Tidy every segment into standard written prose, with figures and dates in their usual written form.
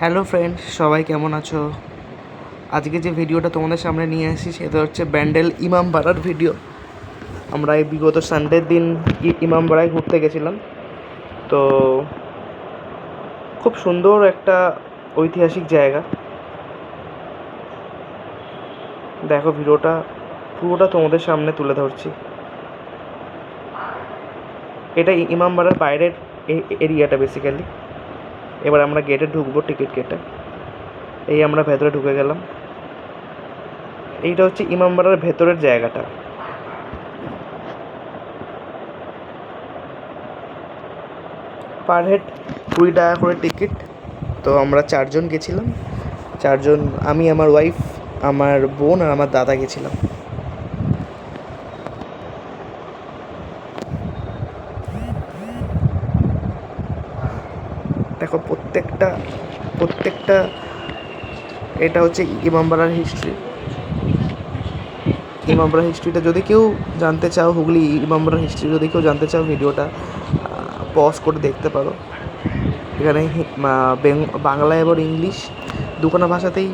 Hello friends, সবাই কেমন আছো? আজকে যে ভিডিওটা তোমাদের সামনে নিয়ে আসি সেটা হচ্ছে ব্যান্ডেল ইমামবাড়ার ভিডিও। আমরা এই বিগত সানডের দিন ইমামবাড়ায় ঘুরতে গেছিলাম। তো খুব সুন্দর একটা ঐতিহাসিক জায়গা। দেখো, ভিডিওটা পুরোটা তোমাদের সামনে তুলে ধরছি। এটা ইমামবাড়ার বাইরের এরিয়াটা বেসিক্যালি। এবার আমরা গেটে ঢুকবো, টিকিট কেটে। এই আমরা ভেতরে ঢুকে গেলাম। এইটা হচ্ছে ইমামবাড়ার ভেতরের জায়গাটা। পার হেড 20 টাকা করে টিকিট। তো আমরা 4 জন গেছিলাম। 4 জন, আমি, আমার ওয়াইফ, আমার বোন আর আমার দাদা গেছিলাম। দেখো, প্রত্যেকটা এটা হচ্ছে ইমামবাড়ার হিস্ট্রি। ইমামবাড়ার হিস্ট্রিটা যদি কেউ জানতে চাও, হুগলি ইমামবাড়ার হিস্ট্রি যদি কেউ জানতে চাও, ভিডিওটা পজ করে দেখতে পারো। এখানে বাংলা এবং ইংলিশ দুখানা ভাষাতেই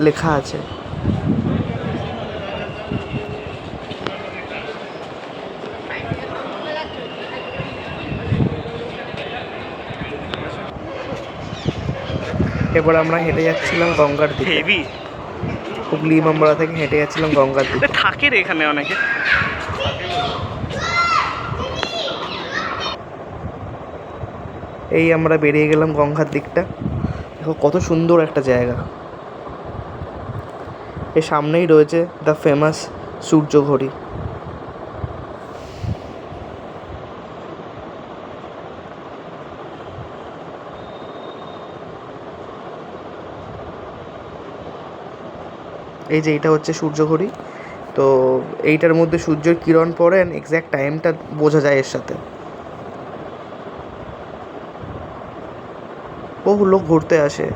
লেখা আছে। এবার আমরা হেঁটে যাচ্ছিলাম গঙ্গার দিকে। হুগলি ইমামবাড়া থেকে হেঁটে যাচ্ছিলাম গঙ্গার দিকে। থাকে রে এখানে অনেকে। এই আমরা বেরিয়ে গেলাম গঙ্গার দিকটা। দেখো কত সুন্দর একটা জায়গা। এর সামনেই রয়েছে দ্য ফেমাস সূর্য ঘড়ি। এই যে এইটা হচ্ছে সূর্য ঘড়ি। তো এইটার মধ্যে সূর্যের কিরণ পড়ে, এক্স্যাক্ট টাইমটা বোঝা যায় এর সাথে। বহু লোক ঘুরতে আসে,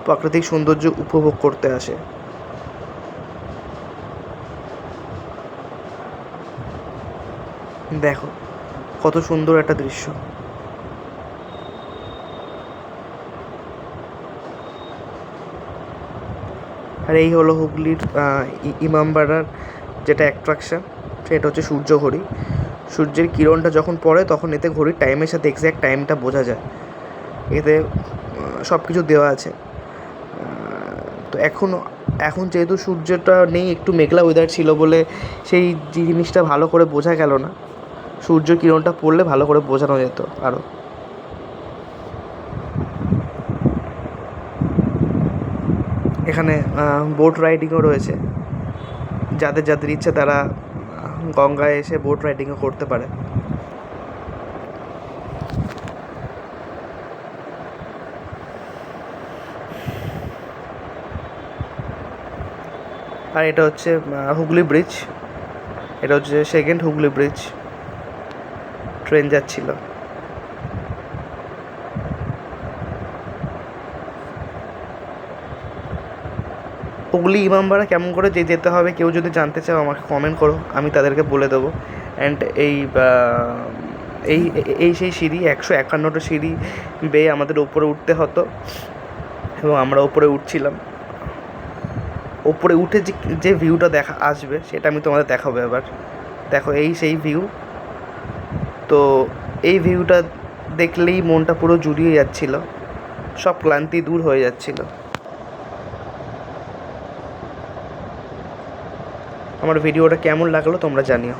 প্রাকৃতিক সৌন্দর্য উপভোগ করতে আসে। দেখো কত সুন্দর একটা দৃশ্য। আর এই হলো হুগলির ইমামবাড়ার যেটা অ্যাট্রাকশান, সেটা হচ্ছে সূর্য ঘড়ি। সূর্যের কিরণটা যখন পড়ে তখন এতে ঘড়ির টাইমের সাথে এক্স্যাক্ট টাইমটা বোঝা যায়। এতে সব কিছু দেওয়া আছে। তো এখন যেহেতু সূর্যটা নেই, একটু মেঘলা ওয়েদার ছিল বলে সেই জিনিসটা ভালো করে বোঝা গেল না। সূর্য কিরণটা পড়লে ভালো করে বোঝানো যেত আরও। এখানে বোট রাইডিংও রয়েছে। যাদের ইচ্ছে তারা গঙ্গায় এসে বোট রাইডিংও করতে পারে। আর এটা হচ্ছে হুগলি ব্রিজ। এটা হচ্ছে সেকেন্ড হুগলি ব্রিজ। ট্রেন যাচ্ছিল। হুগলি ইমামবাড়া কেমন করে যেতে হবে কেউ যদি জানতে চাও আমাকে কমেন্ট করো, আমি তাদেরকে বলে দেবো। অ্যান্ড এই সেই সিঁড়ি, 151টা সিঁড়ি বেয়ে আমাদের উপরে উঠতে হতো এবং আমরা উপরে উঠছিলাম। ওপরে উঠে যে ভিউটা দেখা আসবে সেটা আমি তোমাদের দেখাবো এবার। দেখো, এই সেই ভিউ। তো এই ভিউটা দেখলেই মনটা পুরো জুড়িয়ে যাচ্ছিল, সব ক্লান্তি দূর হয়ে যাচ্ছিল। আমার ভিডিওটা কেমন লাগলো তোমরা জানিও।